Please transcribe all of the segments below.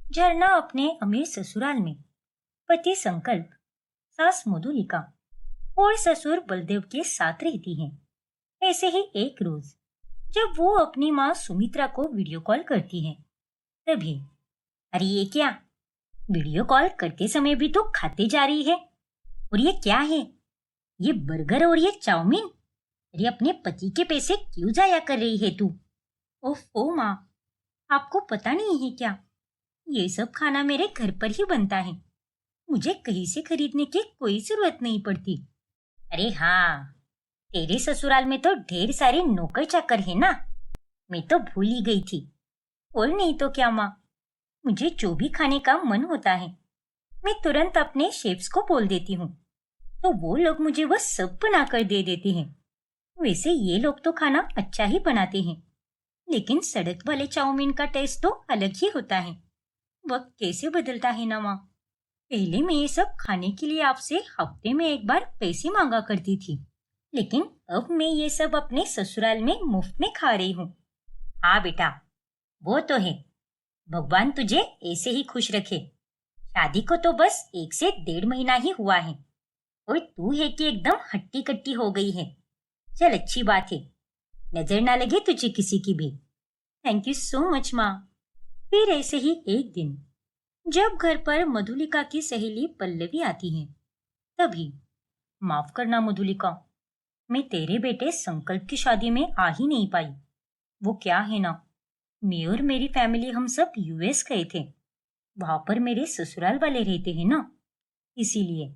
झरना अपने अमीर ससुराल में पति संकल्प, सास मधुलिका और ससुर बलदेव के साथ रहती हैं। ऐसे ही एक रोज जब वो अपनी माँ सुमित्रा को वीडियो कॉल करती है, तभी अरे ये क्या, वीडियो कॉल करते समय भी तो खाते जा रही है। और ये क्या है, ये बर्गर और ये चाउमीन। अरे अपने पति के पैसे क्यों जाया कर रही है तू। ओफो माँ, आपको पता नहीं है क्या, ये सब खाना मेरे घर पर ही बनता है। मुझे कहीं से खरीदने की कोई जरूरत नहीं पड़ती। अरे हाँ, तेरे ससुराल में तो ढेर सारे नौकर चाकर है ना। मैं तो भूल ही गई थी। और नहीं तो क्या माँ, मुझे जो भी खाने का मन होता है मैं तुरंत अपने शेफ्स को बोल देती हूँ, तो वो लोग मुझे वह सब बना कर दे देते हैं। वैसे ये लोग तो खाना अच्छा ही बनाते हैं, लेकिन सड़क वाले चाउमीन का टेस्ट तो अलग ही होता है। वक्त कैसे बदलता है ना माँ। पहले मैं ये सब खाने के लिए आपसे हफ्ते में एक बार पैसे मांगा करती थी, लेकिन अब मैं ये सब अपने ससुराल में मुफ्त में खा रही हूँ। हाँ बेटा, वो तो है। भगवान तुझे ऐसे ही खुश रखे। शादी को तो बस 1 से 1.5 महीना ही हुआ है और तू है कि एकदम हट्टी कट्टी हो गई है। चल अच्छी बात है, नजर ना लगे तुझे किसी की भी। थैंक यू सो मच माँ। फिर ऐसे ही एक दिन जब घर पर मधुलिका की सहेली पल्लवी आती है, तभी माफ करना मधुलिका, मैं तेरे बेटे संकल्प की शादी में आ ही नहीं पाई। वो क्या है ना, मैं और मेरी फैमिली हम सब यूएस गए थे। वहां पर मेरे ससुराल वाले रहते हैं ना, इसीलिए।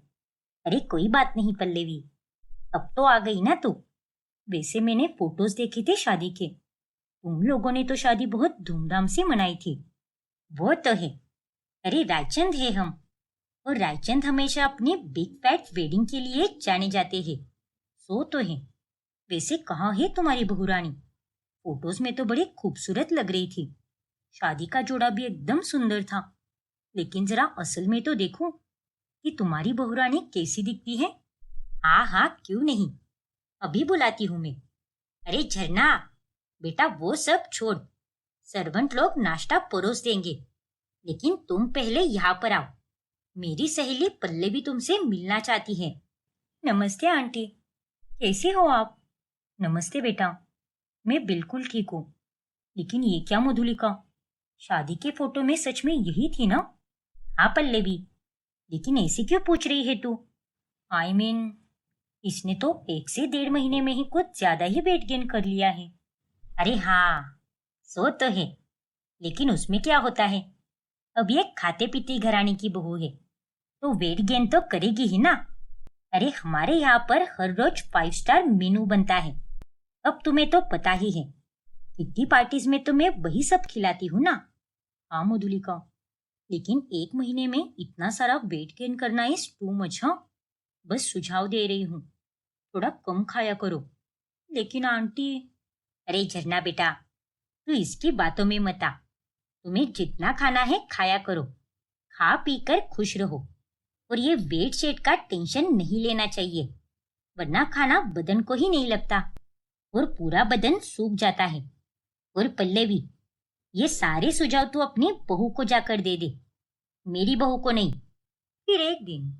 अरे कोई बात नहीं पल्लवी, अब तो आ गई ना तू। वैसे मैंने फोटोज देखे थे शादी के। तुम लोगों ने तो शादी बहुत धूमधाम से मनाई थी। वो तो है। अरे रायचंद है हम, और रायचंद हमेशा अपनी बिग फैट वेडिंग के लिए जाने जाते हैं। सो तो है। वैसे कहाँ है तुम्हारी बहू रानी। फोटोज में तो बड़ी खूबसूरत लग रही थी। शादी का जोड़ा भी एकदम सुंदर था। लेकिन जरा असल में तो देखो कि तुम्हारी बहू रानी कैसी दिखती है। हाँ हाँ, क्यों नहीं, अभी बुलाती हूँ मैं। अरे झरना बेटा, वो सब छोड़, सर्वेंट लोग नाश्ता परोस देंगे, लेकिन तुम पहले यहाँ पर आओ। मेरी सहेली पल्लवी तुमसे मिलना चाहती है। नमस्ते आंटी, कैसी हो आप। नमस्ते बेटा, मैं बिल्कुल ठीक हूँ। लेकिन ये क्या मधुलिका, शादी के फोटो में सच में यही थी ना। हाँ पल्लवी, लेकिन ऐसे क्यों पूछ रही है तू। आई मीन, इसने तो 1 से 1.5 महीने में ही कुछ ज्यादा ही वेट गेन कर लिया है। अरे हाँ, सो तो है, लेकिन उसमें क्या होता है, अब ये खाते पीते घराने की बहू है, तो वेट गेन तो करेगी ही ना। अरे हमारे यहाँ पर हर रोज 5 स्टार मेनू बनता है। अब तुम्हें तो पता ही है, किट्टी पार्टीज में तो मैं वही सब खिलाती हूँ ना। हाँ मधुलिका, लेकिन 1 महीने में इतना सारा वेट गेन करना इज टू मच। हाँ, बस सुझाव दे रही हूँ, थोड़ा कम खाया करो। लेकिन आंटी। अरे झरना बेटा, तू इसकी बातों में मत आ। तुम्हें जितना खाना है खाया करो, खा पी कर खुश रहो। और ये वेट शेट का टेंशन नहीं लेना चाहिए, वरना खाना बदन को ही नहीं लगता और पूरा बदन सूख जाता है। और पल्लवी, ये सारे सुझाव तू अपनी बहू को जाकर दे दे, मेरी बहू को नहीं। फिर एक दिन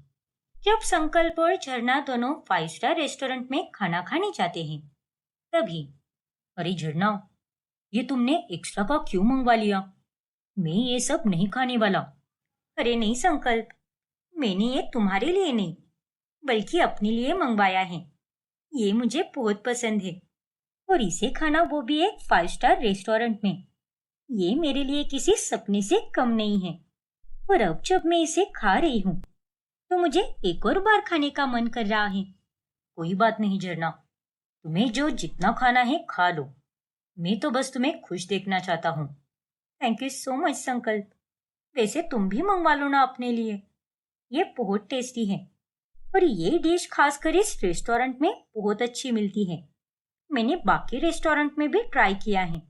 जब संकल्प और झरना दोनों 5 स्टार रेस्टोरेंट में खाना खाने जाते हैं, तभी अरे झरना, ये तुमने एक्स्ट्रा का क्यों मंगवा लिया। मैं ये सब नहीं खाने वाला। अरे नहीं संकल्प, मैंने ये तुम्हारे लिए नहीं बल्कि अपने लिए मंगवाया है। ये मुझे बहुत पसंद है, और इसे खाना वो भी एक 5 स्टार रेस्टोरेंट में, ये मेरे लिए किसी सपने से कम नहीं है। और अब जब मैं इसे खा रही हूँ तो मुझे एक और बार खाने का मन कर रहा है। कोई बात नहीं झरना, तुम्हें जो जितना खाना है खा लो। मैं तो बस तुम्हें खुश देखना चाहता हूँ। थैंक यू सो मच संकल्प। वैसे तुम भी मंगवा लो ना अपने लिए, ये बहुत टेस्टी है। और ये डिश खासकर इस रेस्टोरेंट में बहुत अच्छी मिलती है। मैंने बाकी रेस्टोरेंट में भी ट्राई किया है,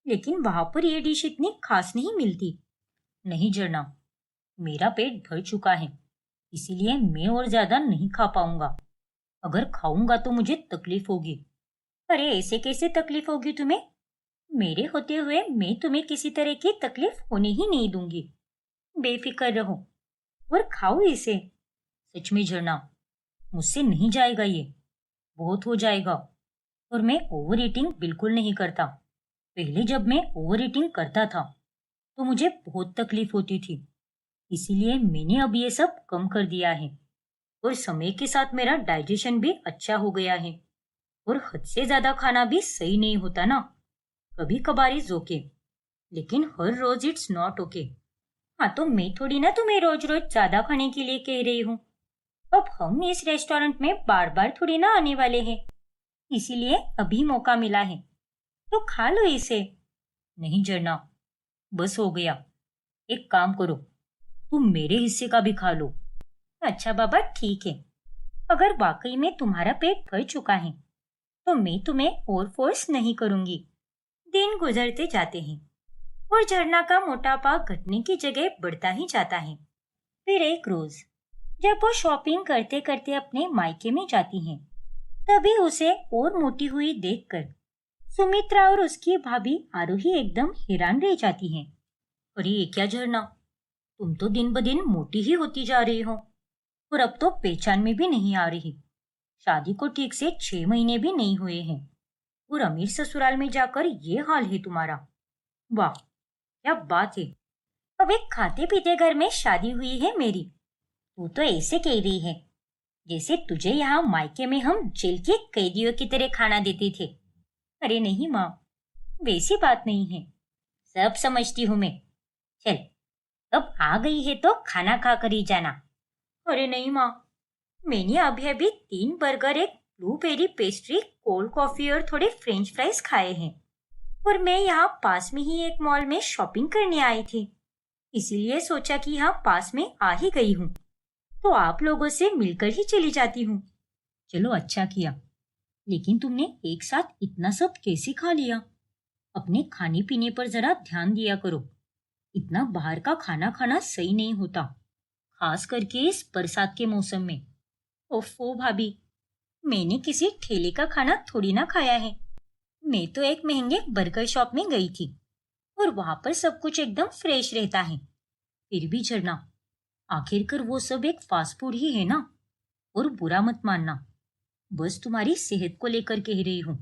लेकिन वहां पर ये डिश इतनी खास नहीं मिलती। नहीं झरना, मेरा पेट भर चुका है, इसीलिए मैं और ज्यादा नहीं खा पाऊंगा। अगर खाऊंगा तो मुझे तकलीफ होगी। अरे ऐसे कैसे तकलीफ होगी तुम्हें, मेरे होते हुए मैं तुम्हें किसी तरह की तकलीफ होने ही नहीं दूंगी। बेफिक्र रहो और खाओ इसे। सच में झरना, मुझसे नहीं जाएगा ये, बहुत हो जाएगा। और मैं ओवर ईटिंग बिल्कुल नहीं करता। पहले जब मैं ओवर ईटिंग करता था तो मुझे बहुत तकलीफ होती थी, इसीलिए मैंने अब ये सब कम कर दिया है। और समय के साथ मेरा डाइजेशन भी अच्छा हो गया है। और हद से ज्यादा खाना भी सही नहीं होता ना। कभी कभार इज ओके, लेकिन हर रोज इट्स नॉट ओके। हाँ, तो मैं थोड़ी ना तुम्हें रोज रोज ज्यादा खाने के लिए कह रही हूँ। अब हम इस रेस्टोरेंट में बार बार थोड़ी ना आने वाले हैं, इसीलिए अभी मौका मिला है तो खा लो इसे। नहीं झरना, बस हो गया। एक काम करो, तुम मेरे हिस्से का भी खा लो। अच्छा बाबा, ठीक है। अगर वाकई में तुम्हारा पेट भर चुका है तो मैं तुम्हें और फोर्स नहीं करूंगी। दिन गुजरते जाते हैं और झरना का मोटापा घटने की जगह बढ़ता ही जाता है। फिर एक रोज जब वो शॉपिंग करते करते अपने मायके में जाती है, तभी उसे और मोटी हुई देखकर सुमित्रा और उसकी भाभी आरोही एकदम हैरान रह जाती हैं। अरे ये क्या झरना, तुम तो दिन ब दिन मोटी ही होती जा रही हो और अब तो पहचान में भी नहीं आ रही। शादी को ठीक से 6 महीने भी नहीं हुए हैं और अमीर ससुराल में जाकर ये हाल है तुम्हारा। वाह, क्या बात है। अब एक खाते पीते घर में शादी हुई है मेरी। तू तो ऐसे कह रही है जैसे तुझे यहाँ मायके में हम जेल के कैदियों की तरह खाना देते थे। अरे नहीं माँ, वैसी बात नहीं है। सब समझती हूँ मैं। चल, अब आ गई है तो खाना खा कर ही जाना। अरे नहीं माँ, मैंने अभी अभी 3 बर्गर, एक ब्लूबेरी पेस्ट्री, कोल्ड कॉफी और थोड़े फ्रेंच फ्राइज खाए हैं। और मैं यहाँ पास में ही एक मॉल में शॉपिंग करने आई थी, इसीलिए सोचा कि यहाँ पास में आ ही गई हूँ तो आप लोगों से मिलकर ही चली जाती हूँ। चलो अच्छा किया, लेकिन तुमने एक साथ इतना सब कैसे खा लिया? अपने खाने पीने पर जरा ध्यान दिया करो। इतना बाहर का खाना खाना सही नहीं होता, खास करके इस बरसात के मौसम में। ओफो भाभी, मैंने किसी ठेले का खाना थोड़ी ना खाया है। मैं तो एक महंगे बर्गर शॉप में गई थी और वहां पर सब कुछ एकदम फ्रेश रहता है। फिर भी झरना, आखिरकार वो सब एक फास्ट फूड ही है ना। और बुरा मत मानना, बस तुम्हारी सेहत को लेकर कह रही हूँ।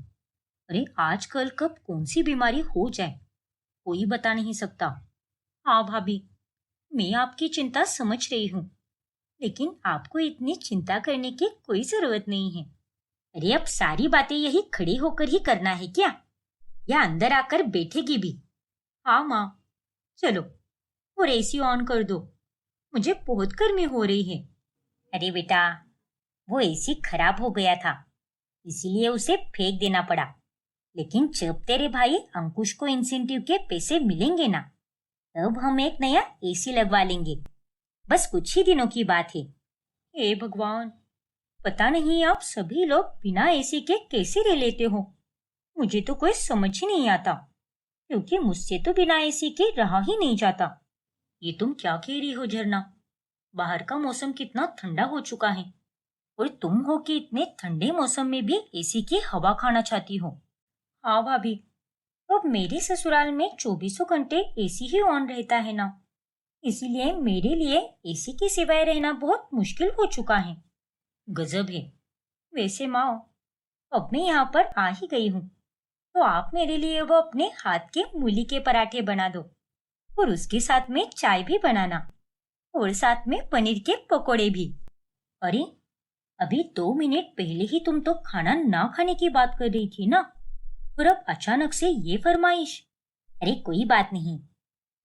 अरे आजकल कब कौन सी बीमारी हो जाए कोई बता नहीं सकता। हाँ भाभी, मैं आपकी चिंता समझ रही हूँ, लेकिन आपको इतनी चिंता करने की कोई जरूरत नहीं है। अरे अब सारी बातें यही खड़े होकर ही करना है क्या, या अंदर आकर बैठेगी भी? हाँ माँ, चलो और एसी ऑन कर दो, मुझे बहुत गर्मी हो रही है। अरे बेटा, वो एसी खराब हो गया था, इसीलिए उसे फेंक देना पड़ा। लेकिन जब तेरे भाई अंकुश को इंसेंटिव के पैसे मिलेंगे ना, तब हम एक नया एसी लगवा लेंगे। बस कुछ ही दिनों की बात है। हे भगवान, पता नहीं आप सभी लोग बिना एसी के कैसे रह लेते हो। मुझे तो कोई समझ ही नहीं आता, क्योंकि मुझसे तो बिना एसी के रहा ही नहीं जाता। ये तुम क्या कह रही हो झरना? बाहर का मौसम कितना ठंडा हो चुका है और तुम हो कि इतने ठंडे मौसम में भी एसी की हवा खाना चाहती हो। हाँ भाभी, अब मेरे ससुराल में 24 घंटे एसी ही ऑन रहता है ना, इसीलिए मेरे लिए एसी के सिवाय रहना बहुत मुश्किल हो चुका है। गजब है। वैसे माँ, अब मैं यहाँ पर आ ही गई हूँ तो आप मेरे लिए वो अपने हाथ के मूली के पराठे बना दो और उसके साथ में चाय भी बनाना और साथ में पनीर के पकोड़े भी। अरे अभी 2 मिनट पहले ही तुम तो खाना ना खाने की बात कर रही थी ना, और अब अचानक से ये फरमाइश। अरे कोई बात नहीं,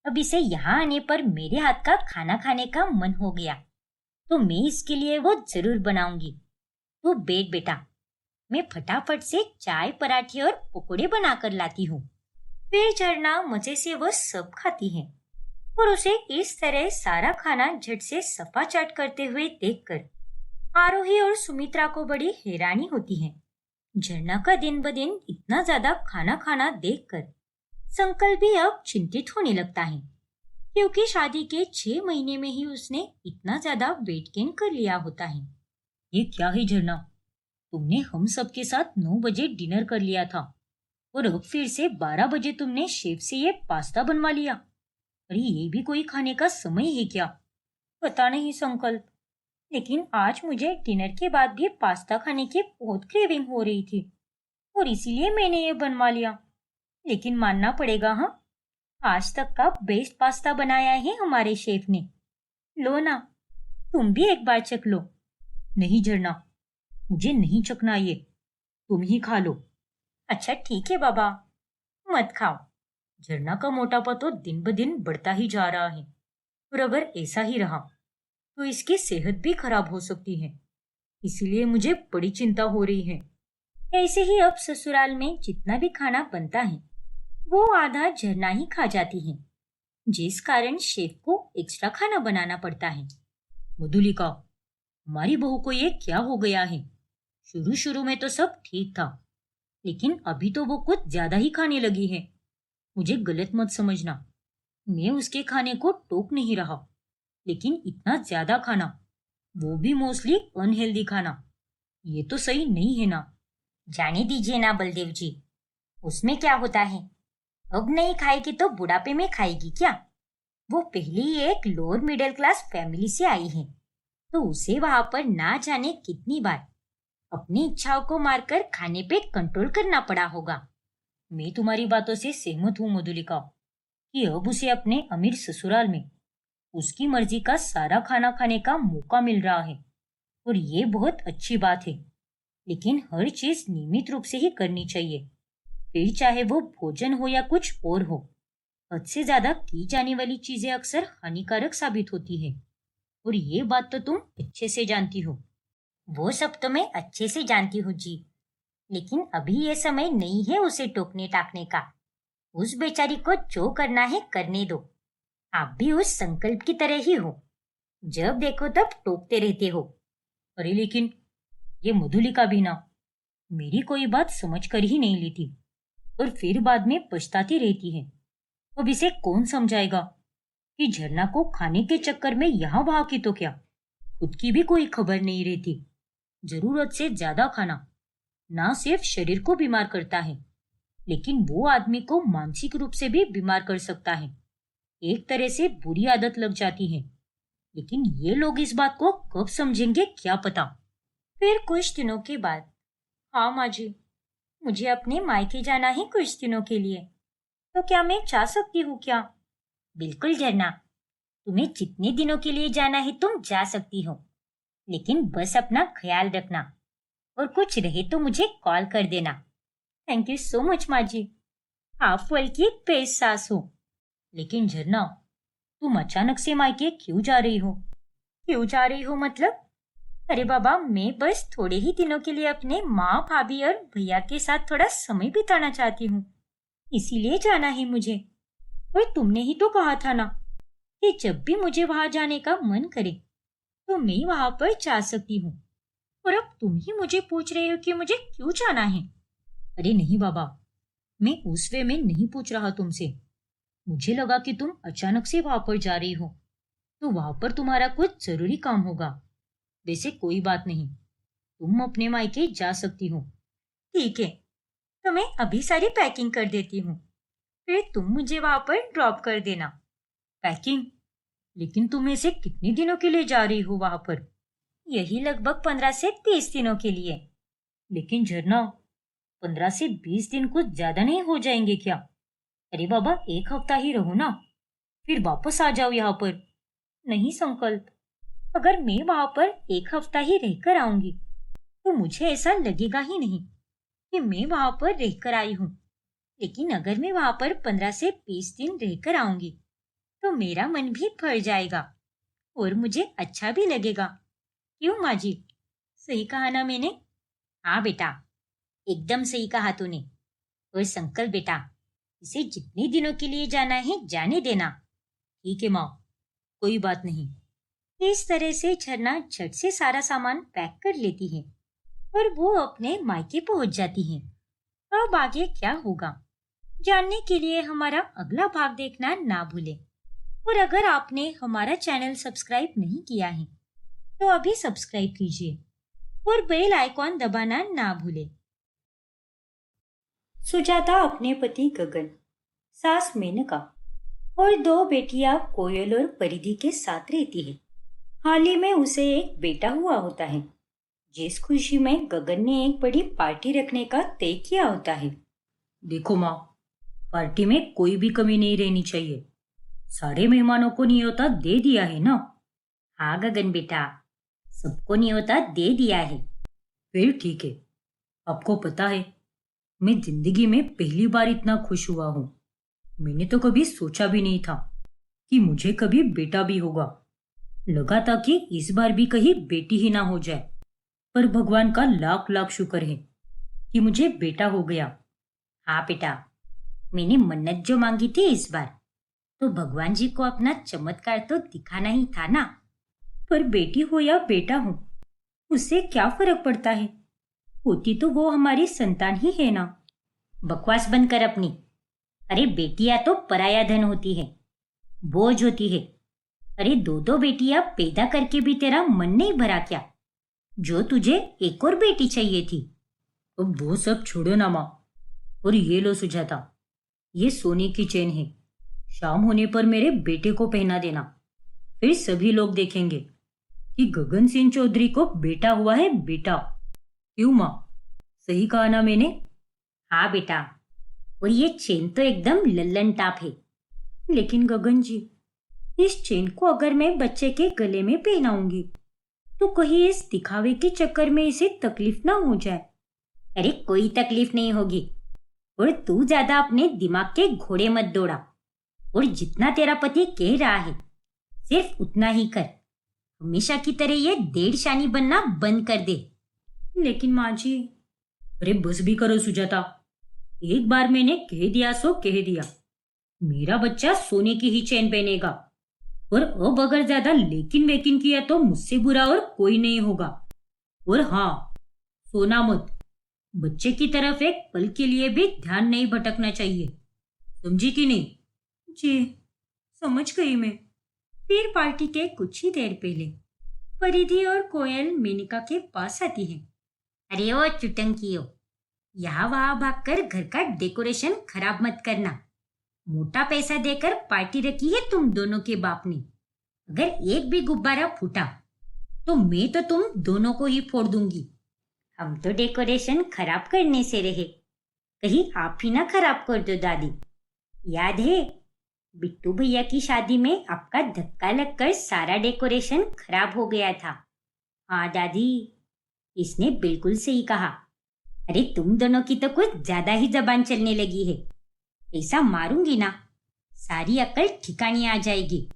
अब इसे यहाँ आने पर मेरे हाथ का खाना खाने का मन हो गया तो मैं इसके लिए वो जरूर बनाऊंगी। तू बैठ बेटा, मैं फटाफट से चाय, पराठे और पकोड़े बनाकर लाती हूँ। फिर झरना मजे से वो सब खाती है और उसे इस तरह सारा खाना झट से सफा चाट करते हुए देखकर आरोही और सुमित्रा को बड़ी हैरानी होती है। झरना का दिन ब दिन इतना ज्यादा खाना खाना देखकर संकल्प भी अब चिंतित होने लगता है, क्योंकि शादी के 6 महीने में ही उसने इतना ज्यादा वेट गेन कर लिया होता है। ये क्या है झरना, तुमने हम सबके साथ 9 बजे डिनर कर लिया था और अब फिर से 12 बजे तुमने शेफ से ये पास्ता बनवा लिया। अरे ये भी कोई खाने का समय है क्या? पता नहीं संकल्प, लेकिन आज मुझे डिनर के बाद भी पास्ता खाने की बहुत क्रेविंग हो रही थी और इसीलिए मैंने ये बनवा लिया। लेकिन मानना पड़ेगा, हाँ, आज तक का बेस्ट पास्ता बनाया है हमारे शेफ ने। लो ना, तुम भी एक बार चख लो। नहीं झरना, मुझे नहीं चखना ये, तुम ही खा लो। अच्छा ठीक है बाबा, मत खाओ। झरना का मोटापा तो दिन ब दिन बढ़ता ही जा रहा है और अगर ऐसा ही रहा तो इसकी सेहत भी खराब हो सकती है। इसीलिए मुझे बड़ी चिंता हो रही है। ऐसे ही अब ससुराल में जितना भी खाना बनता है वो आधा झरना ही खा जाती है, जिस कारण शेफ को एक्स्ट्रा खाना बनाना पड़ता है। मधुलिका, हमारी बहू को ये क्या हो गया है? शुरू शुरू में तो सब ठीक था, लेकिन अभी तो वो कुछ ज्यादा ही खाने लगी है। मुझे गलत मत समझना, मैं उसके खाने को टोक नहीं रहा, लेकिन इतना ज्यादा खाना, वो भी मोस्टली अनहेल्दी खाना, ये तो सही नहीं है ना। जाने दीजिए ना बलदेव जी, उसमें क्या होता है? अब नहीं खाएगी तो बुढ़ापे में खाएगी क्या? वो पहले ही एक लोअर मिडिल क्लास फैमिली से आई है, तो उसे वहां पर ना जाने कितनी बार अपनी इच्छाओं को मारकर खाने पे कंट्रोल करना पड़ा होगा। मैं तुम्हारी बातों से सहमत हूँ मधुलिका, कि अब उसे अपने अमीर ससुराल में उसकी मर्जी का सारा खाना खाने का मौका मिल रहा है और ये बहुत अच्छी बात है। लेकिन हर चीज नियमित रूप से ही करनी चाहिए, फिर चाहे वो भोजन हो या कुछ और हो। हद से ज्यादा की जाने वाली चीजें अक्सर हानिकारक साबित होती है और ये बात तो तुम अच्छे से जानती हो। वो सब तो मैं अच्छे से जानती हूँ जी, लेकिन अभी ये समय नहीं है उसे टोकने टाकने का। उस बेचारी को जो करना है करने दो। आप भी उस संकल्प की तरह ही हो, जब देखो तब टोकते रहते हो। अरे लेकिन ये मधुलिका भी ना मेरी कोई बात समझ कर ही नहीं लेती और फिर बाद में पछताती रहती है। अब इसे कौन समझाएगा कि झरना को खाने के चक्कर में यहाँ वहां की तो क्या, खुद की भी कोई खबर नहीं रहती। जरूरत से ज्यादा खाना ना सिर्फ शरीर को बीमार करता है, लेकिन वो आदमी को मानसिक रूप से भी बीमार कर सकता है। एक तरह से बुरी आदत लग जाती है, लेकिन ये लोग इस बात को कब समझेंगे क्या पता। फिर कुछ दिनों के बाद, हाँ माँ जी, मुझे अपने मायके जाना है कुछ दिनों के लिए, तो क्या मैं जा सकती हूँ क्या? बिल्कुल झरना, तुम्हें जितने दिनों के लिए जाना है तुम जा सकती हो, लेकिन बस अपना ख्याल रखना और कुछ रहे तो मुझे कॉल कर देना। थैंक यू सो मच माँ जी, आप वर्ल्ड की बेस्ट सास हो। लेकिन झरना, तुम अचानक से मायके क्यों जा रही हो? क्यों जा रही हो मतलब? अरे बाबा, मैं बस थोड़े ही दिनों के लिए अपने माँ भाभी और भैया के साथ थोड़ा समय बिताना चाहती हूँ, इसीलिए जाना है मुझे। और तुमने ही तो कहा था ना कि जब भी मुझे वहां जाने का मन करे तो मैं वहां पर जा सकती हूँ, और अब तुम ही मुझे पूछ रहे हो कि मुझे क्यों जाना है। अरे नहीं बाबा, मैं उस वे में नहीं पूछ रहा तुमसे। मुझे लगा कि तुम अचानक से वहां पर जा रही हो, तो वहां पर तुम्हारा कुछ जरूरी काम होगा। वैसे कोई बात नहीं, तुम अपने मायके जा सकती हो। ठीक है, तो मैं अभी सारी पैकिंग कर देती हूँ, फिर तुम मुझे वहां पर ड्रॉप कर देना। पैकिंग? लेकिन तुम ऐसे कितने दिनों के लिए जा रही हो वहां पर? यही लगभग 15 से 30 दिनों के लिए। लेकिन झरना, 15 से 20 दिन कुछ ज्यादा नहीं हो जाएंगे क्या? अरे बाबा, एक हफ्ता ही रहो ना, फिर वापस आ जाओ यहाँ पर। नहीं संकल्प, अगर मैं वहां पर एक हफ्ता ही रहकर आऊंगी तो मुझे ऐसा लगेगा ही नहीं कि मैं वहां पर रहकर आई हूँ। लेकिन अगर मैं वहां पर 15 से 20 दिन रहकर आऊंगी तो मेरा मन भी भर जाएगा और मुझे अच्छा भी लगेगा। क्यों माँ जी, सही कहा ना मैंने? हाँ बेटा, एकदम सही कहा तूने। और संकल्प बेटा, इसे जितने दिनों के लिए जाना है जाने देना। ठीक है माँ, कोई बात नहीं। इस तरह से झरना झट से सारा सामान पैक कर लेती है और वो अपने मायके पहुंच जाती है। अब आगे क्या होगा जानने के लिए हमारा अगला भाग देखना ना भूलें। और अगर आपने हमारा चैनल सब्सक्राइब नहीं किया है तो अभी सब्सक्राइब कीजिए और बेल आइकॉन दबाना ना भूलें। सुजाता अपने पति गगन, सास मेनका और दो बेटियां कोयल और परिधि के साथ रहती है। हाल ही में उसे एक बेटा हुआ होता है, जिस खुशी में गगन ने एक बड़ी पार्टी रखने का तय किया होता है। देखो माँ, पार्टी में कोई भी कमी नहीं रहनी चाहिए। सारे मेहमानों को न्योता दे दिया है ना? हाँ गगन बेटा, सबको न्योता दे दिया है। फिर ठीक है। आपको पता है, मैं जिंदगी में पहली बार इतना खुश हुआ हूँ। मैंने तो कभी सोचा भी नहीं था कि मुझे कभी बेटा भी होगा। लगा था कि इस बार भी कहीं बेटी ही ना हो जाए, पर भगवान का लाख लाख शुक्र है कि मुझे बेटा हो गया। हाँ बेटा, मैंने मन्नत जो मांगी थी इस बार, तो भगवान जी को अपना चमत्कार तो दिखाना ही था ना। पर बेटी हो या बेटा हो, उससे क्या फर्क पड़ता है? होती तो वो हमारी संतान ही है ना। बकवास बंद कर अपनी। अरे बेटियां तो पराया धन होती है, बोझ होती है। अरे दो दो बेटियां पैदा करके भी तेरा मन नहीं भरा क्या? जो तुझे एक और बेटी चाहिए थी। अब वो सब छोड़ो ना माँ, और ये लो सुजाता, ये सोने की चेन है। शाम होने पर मेरे बेटे को पहना देना। फिर सभी लोग देखेंगे कि गगन सिंह चौधरी को बेटा हुआ है, बेटा। क्यों माँ, सही कहा ना मैंने? हाँ बेटा, और ये चेन तो एकदम लल्लन टाप है। लेकिन गगन जी, इस चेन को अगर मैं बच्चे के गले में पहनाऊंगी तो कहीं इस दिखावे के चक्कर में इसे तकलीफ ना हो जाए। अरे कोई तकलीफ नहीं होगी, और तू ज्यादा अपने दिमाग के घोड़े मत दौड़ा। और जितना तेरा पति कह रहा है सिर्फ उतना ही कर। हमेशा की तरह ये डेढ़ शानी बनना बंद कर दे। लेकिन माँ जी। अरे बस भी करो सुजाता, एक बार मैंने कह दिया सो कह दिया। मेरा बच्चा सोने की ही चेन पहनेगा, और अब अगर ज्यादा लेकिन वेकिन किया तो मुझसे बुरा और कोई नहीं होगा। और हाँ, सोना मत। बच्चे की तरफ एक पल के लिए भी ध्यान नहीं भटकना चाहिए, समझी कि नहीं? जी, समझ गई मैं। फिर पार्टी के कुछ ही देर पहले परिधि और कोयल मेनका के पास आती है। अरे ओ चुटंकियो, यहाँ वहां भागकर घर का डेकोरेशन खराब मत करना। मोटा पैसा देकर पार्टी रखी है तुम दोनों के बाप ने। अगर एक भी गुब्बारा फूटा तो मैं तो तुम दोनों को ही फोड़ दूंगी। हम तो डेकोरेशन खराब करने से रहे, कहीं आप ही ना खराब कर दो दादी। याद है, बिट्टू भैया की शादी में आपका धक्का लगकर सारा डेकोरेशन खराब हो गया था। हाँ दादी, इसने बिल्कुल सही कहा। अरे तुम दोनों की तो कुछ ज्यादा ही जबान चलने लगी है। ऐसा मारूंगी ना, सारी अकल ठिकाने आ जाएगी।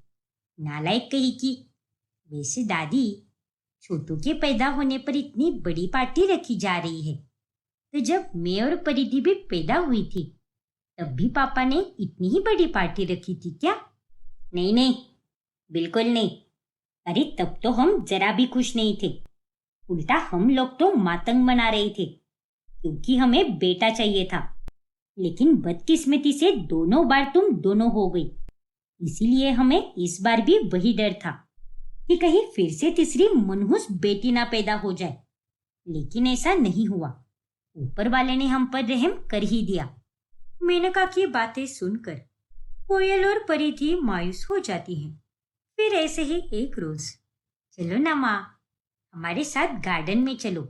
नालायक कही की। वैसे दादी, छोटू के पैदा होने पर इतनी बड़ी पार्टी रखी जा रही है, तो जब मैं और परिधि भी पैदा हुई थी तब भी पापा ने इतनी ही बड़ी पार्टी रखी थी क्या? नहीं नहीं, बिल्कुल नहीं। अरे तब तो हम जरा भी खुश नहीं थे। उल्टा हम लोग तो मातंग मना रहे थे, क्योंकि हमें बेटा चाहिए था। लेकिन बदकिस्मती से दोनों बार तुम दोनों हो गई, इसीलिए हमें इस बार भी वही डर था कि कहीं फिर से तीसरी मनहूस बेटी ना पैदा हो जाए। लेकिन ऐसा नहीं हुआ। ऊपर वाले ने हम पर रहम कर ही दिया। मेनका की बातें सुनकर कोयल और परिधि मायूस हो जाती हैं। फिर ऐसे ही एक रोज, चलो ना माँ, हमारे साथ गार्डन में चलो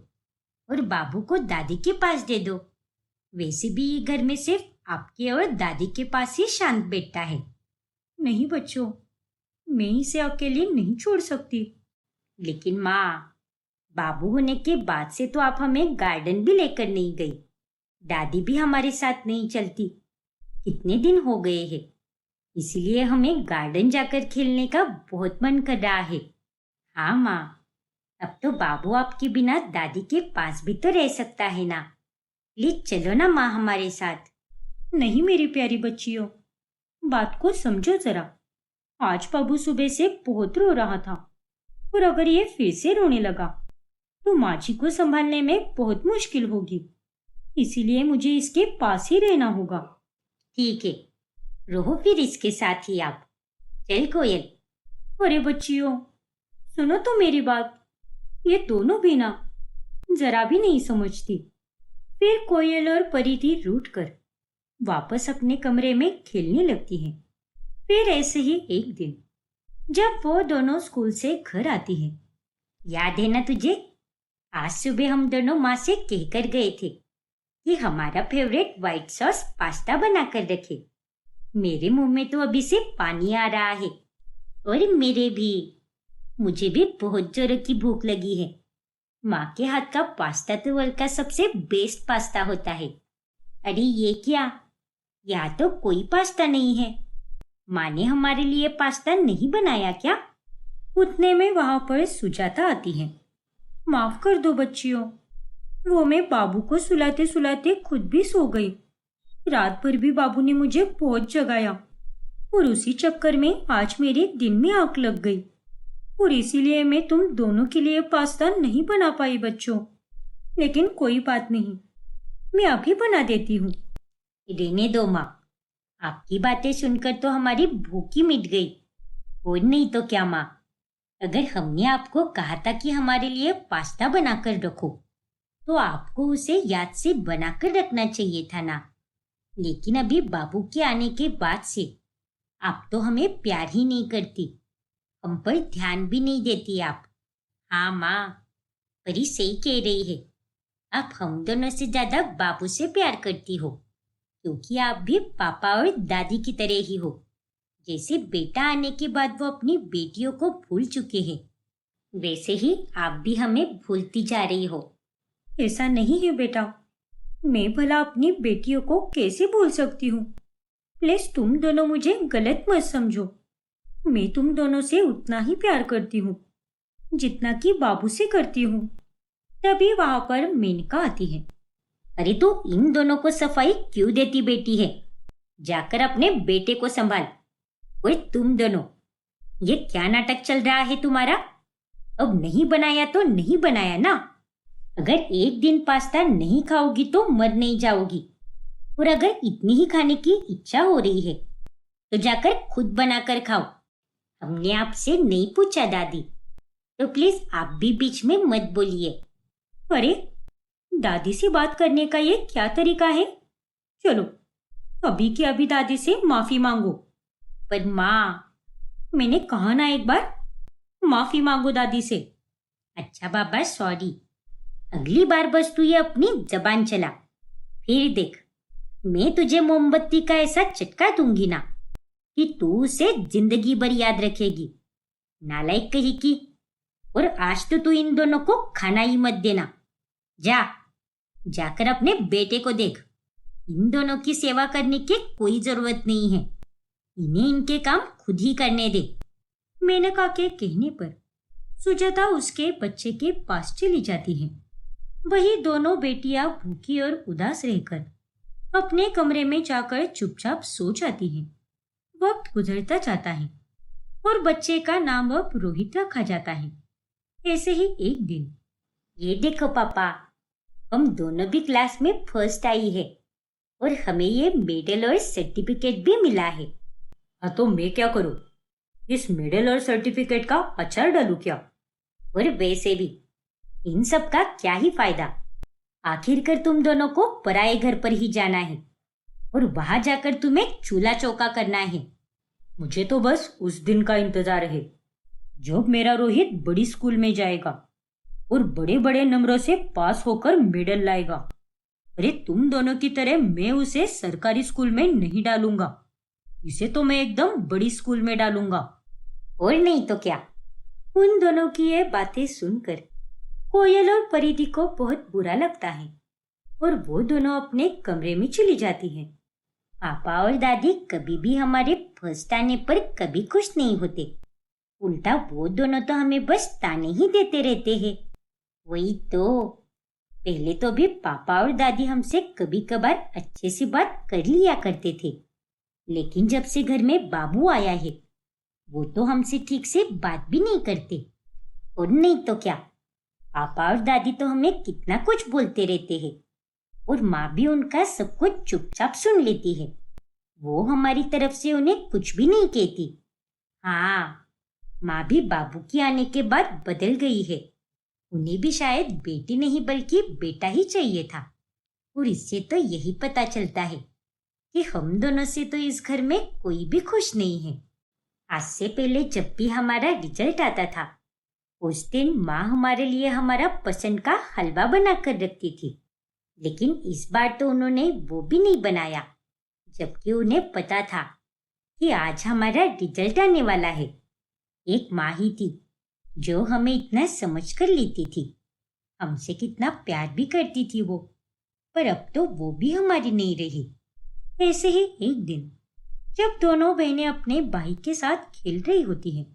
और बाबू को दादी के पास दे दो। वैसे भी ये घर में सिर्फ आपके और दादी के पास ही शांत बैठता है। नहीं बच्चों, मैं इसे अकेले नहीं छोड़ सकती। लेकिन माँ, बाबू होने के बाद से तो आप हमें गार्डन भी लेकर नहीं गई। दादी भी हमारे साथ नहीं चलती। कितने दिन हो गए हैं, इसीलिए हमें गार्डन जाकर खेलने का बहुत मन कर रहा है। हाँ माँ, अब तो बाबू आपके बिना दादी के पास भी तो रह सकता है ना। प्लीज चलो ना माँ हमारे साथ। नहीं मेरी प्यारी बच्चियों, बात को समझो जरा। आज बाबू सुबह से बहुत रो रहा था, और अगर ये फिर से रोने लगा तो माँ जी को संभालने में बहुत मुश्किल होगी। इसीलिए मुझे इसके पास ही रहना होगा। ठीक है, रहो फिर इसके साथ ही आप। चल कोयल। अरे बच्चियों, सुनो तो मेरी बात। ये दोनों भी ना जरा भी नहीं समझती। फिर कोयल और परिधि रूठ कर वापस अपने कमरे में खेलने लगती हैं। फिर ऐसे ही एक दिन जब वो दोनों स्कूल से घर आती हैं, याद है ना तुझे? आज सुबह हम दोनों माँ से कहकर गए थे कि हमारा फेवरेट व्हाइट सॉस पास्ता बना कर रखे। मेरे मुंह में तो अभी से पानी आ रहा है। और मेरे भी। मुझे भी बहुत जोरों की भूख लगी है। माँ के हाथ का पास्ता तो वर्ल्ड का सबसे बेस्ट पास्ता होता है। अरे ये क्या, यहाँ तो कोई पास्ता नहीं है। माँ ने हमारे लिए पास्ता नहीं बनाया क्या? उतने में वहां पर सुजाता आती है। माफ कर दो बच्चियों, वो मैं बाबू को सुलाते सुलाते खुद भी सो गई। रात भर भी बाबू ने मुझे बहुत जगाया और उसी चक्कर में आज मेरे दिन में आंख लग गई और इसीलिए मैं तुम दोनों के लिए पास्ता नहीं बना पाई बच्चों। लेकिन कोई बात नहीं, मैं अभी बना देती हूँ। रहने दो माँ, आपकी बातें सुनकर तो हमारी भूख ही मिट गई। और नहीं तो क्या माँ, अगर हमने आपको कहा था कि हमारे लिए पास्ता बनाकर रखो तो आपको उसे याद से बनाकर रखना चाहिए था ना। लेकिन अभी बाबू के आने के बाद से आप तो हमें प्यार ही नहीं करती, हम पर ध्यान भी नहीं देती आप। हाँ माँ, परी सही कह रही है। आप हम दोनों से ज्यादा बाबू से प्यार करती हो, क्योंकि आप भी पापा और दादी की तरह ही हो। जैसे बेटा आने के बाद वो अपनी बेटियों को भूल चुके हैं, वैसे ही आप भी हमें भूलती जा रही हो। ऐसा नहीं है बेटा, मैं भला अपनी बेटियों को कैसे भूल सकती हूँ? प्लीज तुम दोनों मुझे गलत मत समझो। मैं तुम दोनों से उतना ही प्यार करती हूँ जितना कि बाबू से करती हूँ। तभी वहां पर मेनका आती है। अरे तू इन दोनों को सफाई क्यों देती बेटी है? जाकर अपने बेटे को संभाल। ओए तुम दोनों, ये क्या नाटक चल रहा है तुम्हारा? अब नहीं बनाया तो नहीं बनाया ना। अगर एक दिन पास्ता नहीं खाओगी तो मर नहीं जाओगी। और अगर इतनी ही खाने की इच्छा हो रही है तो जाकर खुद बनाकर खाओ। हमने आपसे नहीं पूछा दादी, तो प्लीज आप भी बीच में मत बोलिए। अरे दादी से बात करने का ये क्या तरीका है? चलो अभी के अभी दादी से माफी मांगो। पर माँ, मैंने कहा ना एक बार, माफी मांगो दादी से। अच्छा बाबा सॉरी, अगली बार बस तू ये अपनी जबान चला। फिर देख, मैं तुझे मोमबत्ती का ऐसा चटका दूंगी ना कि तू उसे जिंदगी भर याद रखेगी। नालायक कही की। और आज तो तू इन दोनों को खाना ही मत देना। जाकर अपने बेटे को देख। इन दोनों की सेवा करने की कोई जरूरत नहीं है, इन्हें इनके काम खुद ही करने दे। मेनका के कहने पर सुजाता उसके बच्चे के पास चली जाती है। वही दोनों बेटियां भूखी और उदास रहकर अपने कमरे में जाकर चुपचाप सो जाती हैं। वक्त गुजरता जाता है और बच्चे का नाम अब रोहित रखा जाता है। ऐसे ही एक दिन, ये देखो पापा, हम दोनों भी क्लास में फर्स्ट आई है और हमें ये मेडल और सर्टिफिकेट भी मिला है। हाँ तो मैं क्या करूँ? इस मेडल और सर्टिफिकेट का अचार डालूं क्या? और वैसे भी इन सब का क्या ही फायदा? आखिरकार तुम दोनों को पराए घर पर ही जाना है और वहां जाकर तुम्हें चूल्हा चौका करना है। मुझे तो बस उस दिन का इंतजार है जब मेरा रोहित बड़ी स्कूल में जाएगा और बड़े बड़े नंबरों से पास होकर मेडल लाएगा। अरे तुम दोनों की तरह मैं उसे सरकारी स्कूल में नहीं डालूंगा, इसे तो मैं एकदम बड़ी स्कूल में डालूंगा। और नहीं तो क्या। उन दोनों की ये बातें सुनकर कोयल और परिधि को बहुत बुरा लगता है और वो दोनों अपने कमरे में चली जाती हैं। पापा और दादी कभी भी हमारे फर्स्ट आने पर कभी खुश नहीं होते। उल्टा वो दोनों तो हमें बस ताने ही देते रहते हैं। वही तो, पहले तो भी पापा और दादी हमसे कभी कभार अच्छे से बात कर लिया करते थे, लेकिन जब से घर में बाबू आया है वो तो हमसे ठीक से बात भी नहीं करते। और नहीं तो क्या, पापा और दादी तो हमें कितना कुछ बोलते रहते हैं और माँ भी उनका सब कुछ चुपचाप सुन लेती है। वो हमारी तरफ से उन्हें कुछ भी नहीं कहती। हाँ, माँ भी बाबू के आने के बाद बदल गई है। उन्हें भी शायद बेटी नहीं बल्कि बेटा ही चाहिए था और इससे तो यही पता चलता है कि हम दोनों से तो इस घर में कोई भी खुश नहीं है। आज से पहले जब भी हमारा रिजल्ट आता था, उस दिन माँ हमारे लिए हमारा पसंद का हलवा बना कर रखती थी, लेकिन इस बार तो उन्होंने वो भी नहीं बनाया, जबकि उन्हें पता था कि आज हमारा रिजल्ट आने वाला है। एक माँ ही थी जो हमें इतना समझ कर लेती थी, हमसे कितना प्यार भी करती थी वो, पर अब तो वो भी हमारी नहीं रही। ऐसे ही एक दिन जब दोनों बहनें अपने भाई के साथ खेल रही होती हैं,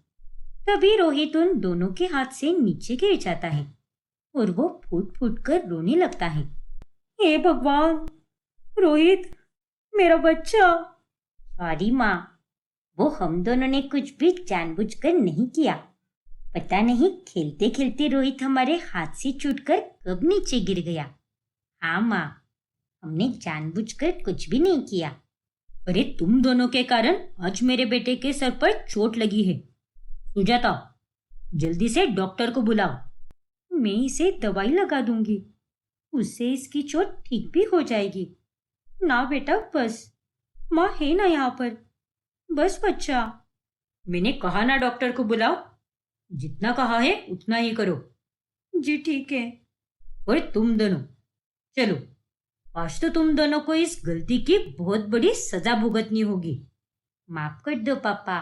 तभी रोहित उन दोनों के हाथ से नीचे गिर जाता है और वो फूट फूट कर रोने लगता है। हे भगवान, रोहित, मेरा बच्चा। सॉरी माँ, वो हम दोनों ने कुछ भी जानबूझकर नहीं किया। पता नहीं खेलते खेलते रोहित हमारे हाथ से छूटकर कब नीचे गिर गया। हाँ माँ, हमने जानबूझकर कुछ भी नहीं किया। अरे तुम दोनों के कारण आज मेरे बेटे के सर पर चोट लगी है। सुजाता, जल्दी से डॉक्टर को बुलाओ। मैं इसे दवाई लगा दूंगी, उससे इसकी चोट ठीक भी हो जाएगी। ना बेटा बस, माँ है ना यहाँ पर, बस बच्चा। मैंने कहा ना डॉक्टर को बुलाओ, जितना कहा है उतना ही करो। जी ठीक है। और तुम दोनों चलो, आज तो तुम दोनों को इस गलती की बहुत बड़ी सजा भुगतनी होगी। माफ कर दो पापा,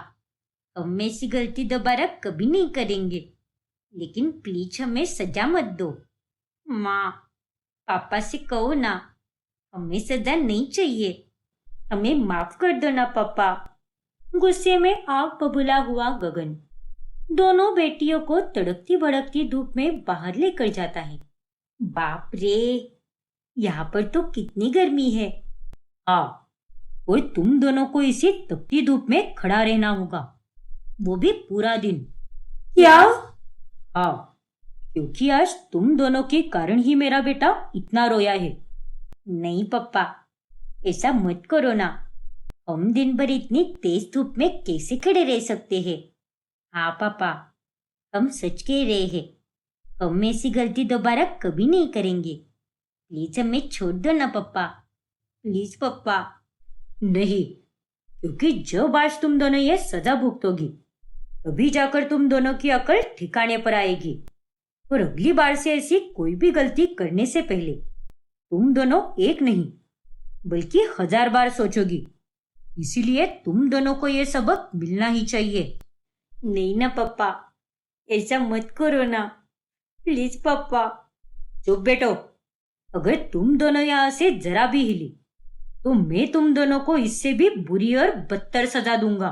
हम ऐसी गलती दोबारा कभी नहीं करेंगे, लेकिन प्लीज हमें सजा मत दो। माँ, पापा से कहो ना, हमें सजा नहीं चाहिए, हमें माफ कर दो ना पापा। गुस्से में आग बबूला हुआ गगन दोनों बेटियों को तड़कती भड़कती धूप में बाहर लेकर जाता है। बाप रे, यहाँ पर तो कितनी गर्मी है। हाँ, और तुम दोनों को इसी तपती धूप में खड़ा रहना होगा, वो भी पूरा दिन। क्या? हाँ, क्योंकि आज तुम दोनों के कारण ही मेरा बेटा इतना रोया है। नहीं पापा, ऐसा मत करो ना, हम दिन भर इतनी तेज धूप में कैसे खड़े रह सकते हैं। हाँ पापा, हम सच कह रहे हैं, हम ऐसी गलती दोबारा कभी नहीं करेंगे। प्लीज हमें छोड़ दो ना पापा, प्लीज पापा। नहीं, क्योंकि जब आज तुम दोनों ये सजा भुगतोगी, तभी जाकर तुम दोनों की अकल ठिकाने पर आएगी, और अगली बार से ऐसी कोई भी गलती करने से पहले तुम दोनों एक नहीं बल्कि 1000 बार सोचोगी। इसीलिए तुम दोनों को ये सबक मिलना ही चाहिए। नहीं ना पापा, ऐसा मत करो ना, प्लीज पापा। चुप बैठो, अगर तुम दोनों यहाँ से जरा भी हिली तो मैं तुम दोनों को इससे भी बुरी और बदतर सजा दूंगा।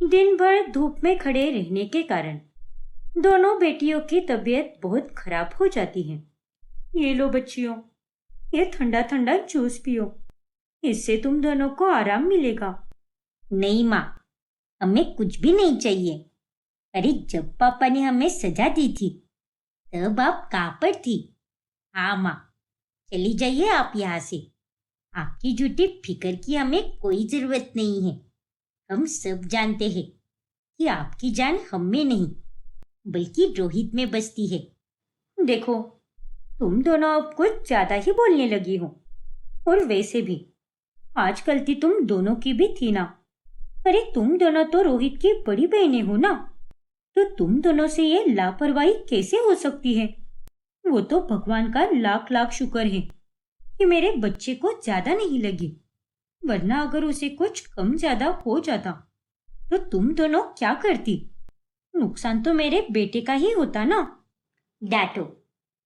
दिन भर धूप में खड़े रहने के कारण दोनों बेटियों की तबीयत बहुत खराब हो जाती है। ये लो बच्चियों, ये ठंडा ठंडा जूस पियो, इससे तुम दोनों को आराम मिलेगा। नहीं माँ, हमें कुछ भी नहीं चाहिए। अरे जब पापा ने हमें सजा दी थी तब आप कहाँ पर थी? हाँ माँ, चली जाइए आप यहाँ से, आपकी झूठी फिक्र की हमें कोई जरूरत नहीं है। हम सब जानते हैं कि आपकी जान हम में नहीं बल्कि रोहित में बसती है। देखो, तुम दोनों अब कुछ ज्यादा ही बोलने लगी हो, और वैसे भी आज गलती तुम दोनों की भी थी ना। अरे तुम दोनों तो रोहित की बड़ी बहनें हो ना, तो तुम दोनों से ये लापरवाही कैसे हो सकती है? वो तो भगवान का लाख लाख शुक्र है कि मेरे बच्चे को ज्यादा नहीं लगी, वरना अगर उसे कुछ कम ज्यादा हो जाता तो तुम दोनों क्या करती? नुकसान तो मेरे बेटे का ही होता ना। डांटो,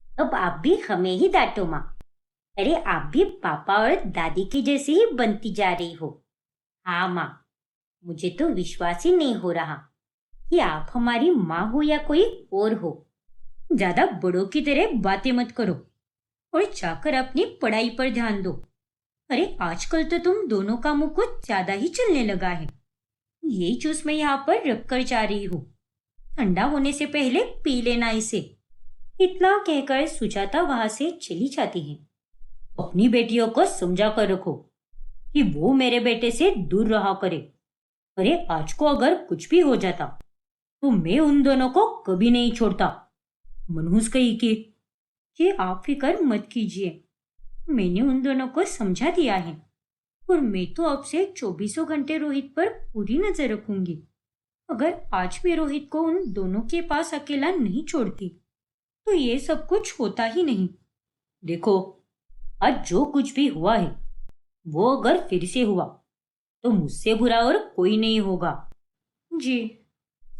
अब आप भी हमें ही डांटो माँ। अरे आप भी पापा और दादी की जैसी ही बनती जा रही हो। हाँ माँ, मुझे तो विश्वास ही नहीं हो रहा कि आप हमारी माँ हो या कोई और हो। ज्यादा बड़ों की तरह बातें मत करो और जाकर अपनी पढ़ाई पर ध्यान दो। अरे आजकल तो तुम दोनों का मुंह कुछ ज्यादा ही चलने लगा है। ये जूस मैं यहाँ पर रख कर जा रही हूँ, ठंडा होने से पहले पी लेना इसे। इतना कहकर सुजाता वहां से चली जाती है। अपनी बेटियों को समझा कर रखो कि वो मेरे बेटे से दूर रहा करे। अरे आज को अगर कुछ भी हो जाता तो मैं उन दोनों को कभी नहीं छोड़ता। मनहूस कही कि ये आप फिक्र मत कीजिए, मैंने उन दोनों को समझा दिया है और मैं तो अब से 24 घंटे रोहित पर पूरी नजर रखूंगी। अगर आज भी रोहित को उन दोनों के पास अकेला नहीं छोड़ती तो ये सब कुछ होता ही नहीं। देखो, आज जो कुछ भी हुआ है वो अगर फिर से हुआ तो मुझसे बुरा और कोई नहीं होगा। जी,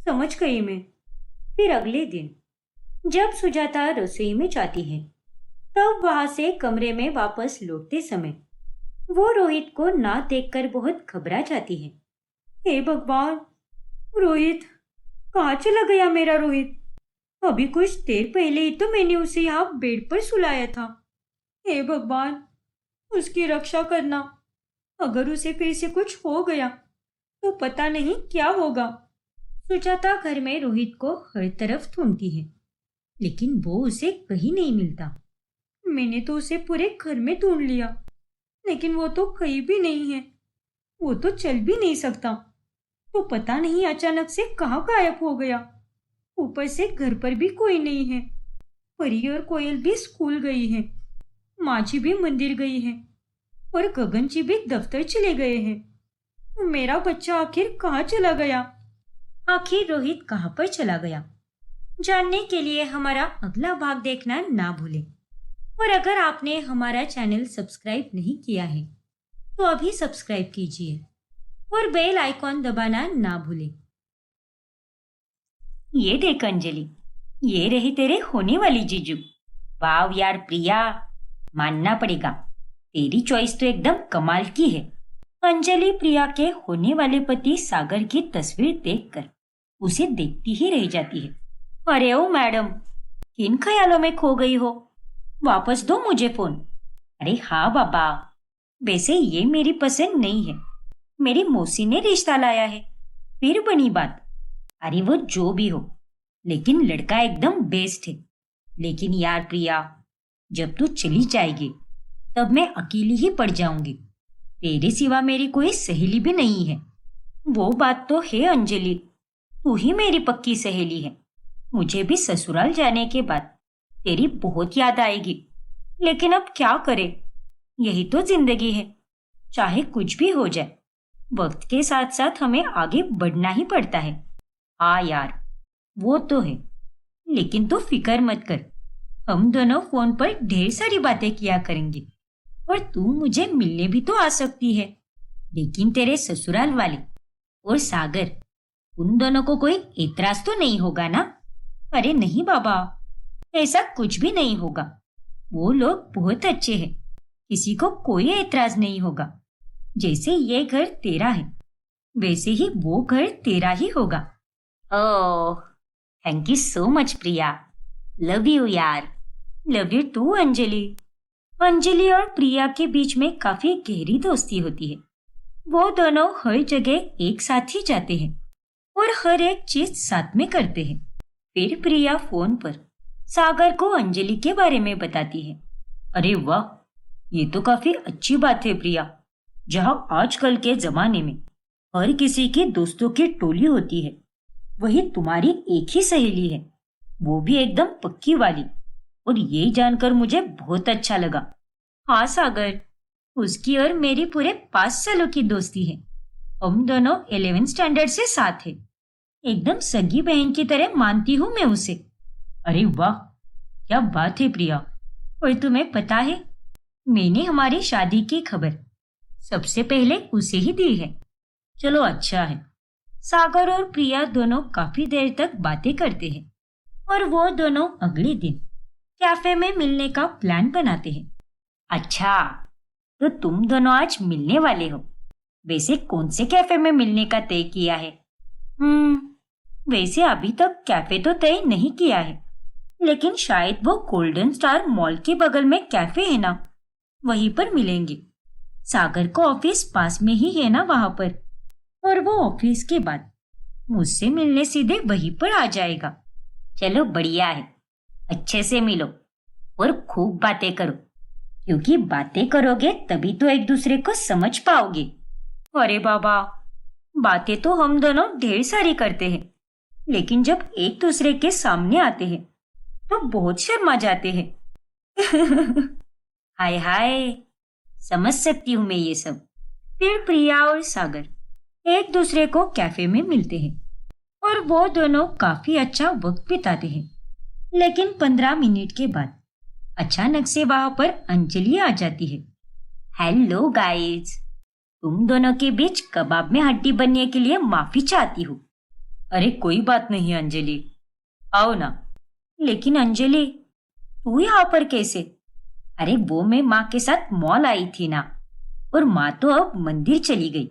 समझ गई मैं। फिर अगले दिन जब सुजाता रसोई में जाती है तब वहां से कमरे में वापस लौटते समय वो रोहित को ना देखकर बहुत घबरा जाती है। हे भगवान, रोहित कहाँ चला गया मेरा रोहित? अभी कुछ देर पहले ही तो मैंने उसे यहाँ बेड पर सुलाया था। हे भगवान, उसकी रक्षा करना। अगर उसे फिर से कुछ हो गया तो पता नहीं क्या होगा। सुजाता घर में रोहित को हर तरफ ढूंढती है लेकिन वो उसे कहीं नहीं मिलता। मैंने तो उसे पूरे घर में ढूंढ लिया लेकिन वो तो कहीं भी नहीं है। वो तो चल भी नहीं सकता। तो पता नहीं अचानक से कहाँ गायब हो गया। ऊपर से घर पर भी कोई नहीं है। परी और कोयल भी स्कूल गई है, माँ जी भी मंदिर गई है और गगन जी भी दफ्तर चले गए हैं। मेरा बच्चा आखिर कहाँ चला गया? आखिर रोहित कहाँ पर चला गया, जानने के लिए हमारा अगला भाग देखना ना भूलें। और अगर आपने हमारा चैनल सब्सक्राइब नहीं किया है तो अभी सब्सक्राइब कीजिए और बेल आइकॉन दबाना ना भूलें। ये देख अंजलि, ये रही तेरे होने वाली जीजू। वाव यार प्रिया, मानना पड़ेगा, तेरी चॉइस तो एकदम कमाल की है। अंजलि प्रिया के होने वाले पति सागर की तस्वीर देखकर उसे देखती ही रह जाती है। अरे ओ मैडम, किन ख्यालों में खो गई हो? वापस दो मुझे फोन। अरे हाँ बाबा, वैसे ये मेरी पसंद नहीं है। मेरी मौसी ने रिश्ता लाया है, फिर बनी बात। अरे वो जो भी हो, लेकिन लड़का एकदम बेस्ट है। लेकिन यार प्रिया, जब तू चली जाएगी तब मैं अकेली ही पड़ जाऊंगी। तेरे सिवा मेरी कोई सहेली भी नहीं है। वो बात तो है अंजलि, तू ही मेरी पक्की सहेली है। मुझे भी ससुराल जाने के बाद तेरी बहुत याद आएगी, लेकिन अब क्या करे, यही तो जिंदगी है। चाहे कुछ भी हो जाए, वक्त के साथ साथ हमें आगे बढ़ना ही पड़ता है। हाँ यार, वो तो है, लेकिन तू फिक्र मत कर, हम दोनों फोन पर ढेर सारी बातें किया करेंगे और तू मुझे मिलने भी तो आ सकती है। लेकिन तेरे ससुराल वाले और सागर, उन दोनों को कोई एतराज तो नहीं होगा ना? अरे नहीं बाबा, ऐसा कुछ भी नहीं होगा। वो लोग बहुत अच्छे हैं, किसी को कोई एतराज नहीं होगा। जैसे ये घर तेरा है वैसे ही वो घर तेरा ही होगा। Oh, thank you so much Priya. Love you यार। Love you too Anjali. Anjali और प्रिया के बीच में काफी गहरी दोस्ती होती है। वो दोनों हर जगह एक साथ ही जाते हैं और हर एक चीज साथ में करते हैं। फिर प्रिया फोन पर सागर को अंजलि के बारे में बताती है। अरे वाह, ये तो काफी अच्छी बात है प्रिया। जहां आजकल के जमाने में हर किसी की दोस्तों की टोली होती है, वही तुम्हारी एक ही सहेली है, वो भी एकदम पक्की वाली। और ये जानकर मुझे बहुत अच्छा लगा। हाँ सागर, उसकी और मेरी पूरे 5 सालों की दोस्ती है। हम दोनों 11th स्टैंडर्ड से साथ हैं। एकदम सगी बहन की तरह मानती हूँ मैं उसे। अरे वाह, क्या बात है प्रिया। और तुम्हें पता है, मैंने हमारी शादी की खबर सबसे पहले उसे ही दी है। चलो अच्छा है। सागर और प्रिया दोनों काफी देर तक बातें करते हैं और वो दोनों अगले दिन कैफे में मिलने का प्लान बनाते हैं। अच्छा, तो तुम दोनों आज मिलने वाले हो। वैसे कौन से कैफे में मिलने का तय किया है? वैसे अभी तक कैफे तो तय नहीं किया है, लेकिन शायद वो गोल्डन स्टार मॉल के बगल में कैफे है ना, वहीं पर मिलेंगे। सागर को ऑफिस पास में ही है ना वहां पर, और वो ऑफिस के बाद मुझसे मिलने सीधे वहीं पर आ जाएगा। चलो बढ़िया है, अच्छे से मिलो और खूब बातें करो, क्योंकि बातें करोगे तभी तो एक दूसरे को समझ पाओगे। अरे बाबा, बातें तो हम दोनों ढेर सारी करते हैं, लेकिन जब एक दूसरे के सामने आते हैं तो बहुत शर्मा जाते हैं। हाय हाय, समझ सकती हूँ मैं ये सब। फिर प्रिया और सागर एक दूसरे को कैफे में मिलते हैं और वो दोनों काफी अच्छा वक्त बिताते हैं। लेकिन 15 मिनट के बाद अचानक से वहां पर अंजलि आ जाती है। हेलो गाइस, तुम दोनों के बीच कबाब में हड्डी बनने के लिए माफी चाहती हूँ। अरे कोई बात नहीं अंजलि, आओ ना। लेकिन अंजलि, तू यहाँ पर कैसे? अरे वो मैं माँ के साथ मॉल आई थी ना, और माँ तो अब मंदिर चली गई,